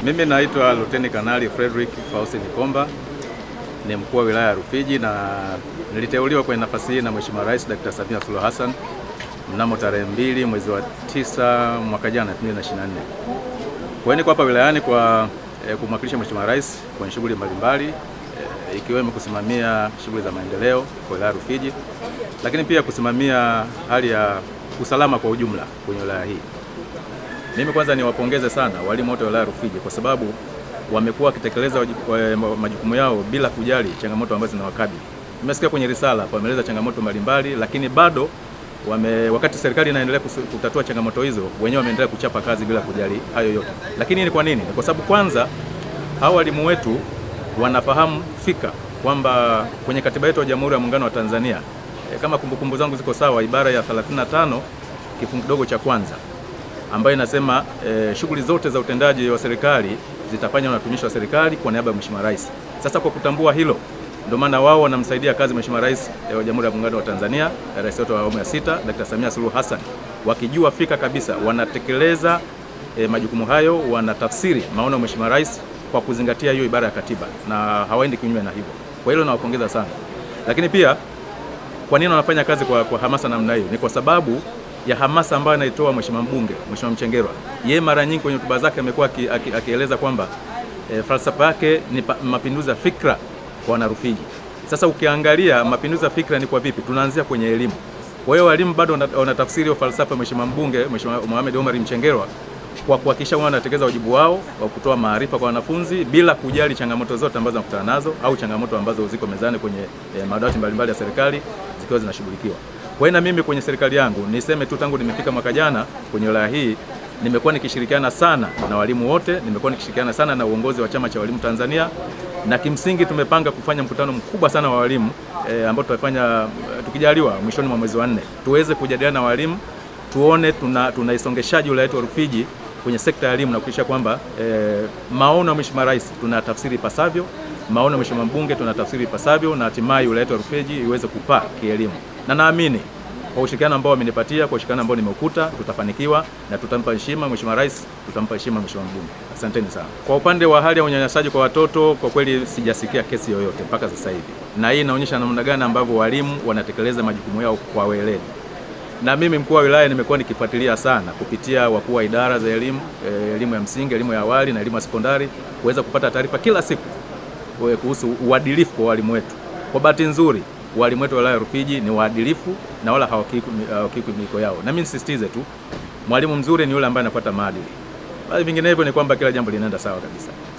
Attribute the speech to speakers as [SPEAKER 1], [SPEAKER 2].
[SPEAKER 1] Mimi naitwa Luteni Kanali Frederick Faustin Komba, ni mkuu wa wilaya ya Rufiji na niliteuliwa kwenye nafasi hii na Mheshimiwa Rais Dr. Samia Suluhu Hassan mnamo tarehe 2 mwezi wa 9 mwaka jana 2024. Kwa niko hapa wilayani kwa kumwakilisha Mheshimiwa Rais kwenye shughuli mbalimbali ikiwemo kusimamia shughuli za maendeleo kwa wilaya ya Rufiji, lakini pia kusimamia hali ya usalama kwa ujumla kwenye wilaya hii. Mimi kwanza niwapongeze sana walimu wote wa wilaya ya Rufiji kwa sababu wamekuwa wakitekeleza majukumu yao bila kujali changamoto ambazo zinawakabili. Nimesikia kwenye risala wameeleza changamoto mbalimbali, lakini bado wakati serikali inaendelea kutatua changamoto hizo, wenyewe wameendelea kuchapa kazi bila kujali hayo yote. Lakini ni kwa nini? Kwa sababu kwanza hao walimu wetu wanafahamu fika kwamba kwenye katiba yetu ya Jamhuri ya Muungano wa Tanzania, kama kumbukumbu zangu ziko sawa, ibara ya 35 kifungu kidogo cha kwanza ambayo inasema shughuli zote za utendaji wa serikali zitafanywa na watumishi wa serikali kwa niaba ya Mheshimiwa Rais. Sasa kwa kutambua hilo, ndio maana wao wanamsaidia kazi Mheshimiwa Rais wa Jamhuri ya Muungano wa Tanzania, Rais wetu wa awamu ya 6 Dr. Samia Suluhu Hassan, wakijua fika kabisa wanatekeleza majukumu hayo, wanatafsiri maono ya Mheshimiwa Rais kwa kuzingatia hiyo ibara ya katiba na hawaendi kinyume na hivyo. Kwa hilo nawapongeza sana. Lakini pia kwa nini wanafanya kazi kwa hamasa namna hiyo? Ni kwa sababu ya hamasa ambayo anaitoa Mheshimiwa Mbunge, Mheshimiwa Mchengerwa. Yeye mara nyingi kwenye hotuba zake amekuwa akieleza kwamba falsafa yake ni mapinduzi ya fikra kwa Wanarufiji. Sasa ukiangalia mapinduzi ya fikra ni kwa vipi? Tunaanzia kwenye elimu. Kwa hiyo walimu bado wanatafsiri hiyo falsafa ya Mheshimiwa Mbunge, Mheshimiwa Mohamed Omar Mchengerwa, kwa kuhakikisha wanatekeleza wajibu wao wa kutoa maarifa kwa wanafunzi bila kujali changamoto zote ambazo wanakutana nazo au changamoto ambazo ziko mezani kwenye madawati mbalimbali ya serikali zikiwa zinashughulikiwa. Kwa hiyo na mimi kwenye serikali yangu niseme tu, tangu nimefika mwaka jana kwenye wilaya hii nimekuwa nikishirikiana sana na walimu wote, nimekuwa nikishirikiana sana na uongozi wa Chama cha Walimu Tanzania, na kimsingi tumepanga kufanya mkutano mkubwa sana wa walimu ambao tutafanya tukijaliwa mwishoni mwa mwezi wa 4, tuweze kujadiliana na walimu tuone tunaisongeshaji wilaya yetu ya Rufiji kwenye sekta ya elimu na kuhakikisha kwamba maono ya Mheshimiwa Rais tunatafsiri ipasavyo, maono ya Mheshimiwa Mbunge tunatafsiri ipasavyo, na hatimaye wilaya yetu ya Rufiji iweze kupaa kielimu. Na naamini kwa ushirikiano ambao wamenipatia, kwa ushirikiano ambao nimeukuta, tutafanikiwa na tutampa heshima Mheshimiwa Rais, tutampa heshima Mheshimiwa Mbunge. Asanteni sana. Kwa upande wa hali ya unyanyasaji kwa watoto, kwa kweli sijasikia kesi yoyote mpaka sasa hivi, na hii inaonyesha namna gani ambavyo walimu wanatekeleza majukumu yao kwa weledi. Na mimi mkuu wa wilaya nimekuwa nikifuatilia sana kupitia wakuu wa idara za elimu, elimu ya msingi, elimu ya awali na elimu ya sekondari, kuweza kupata taarifa kila siku kuhusu uadilifu wa walimu wetu. Kwa bahati nzuri walimu wetu wa wilaya ya Rufiji ni waadilifu na wala hawakiuki miiko yao. Na mimi nisisitize tu, mwalimu mzuri ni yule ambaye anafuata maadili. Bali vinginevyo ni kwamba kila jambo linaenda sawa kabisa.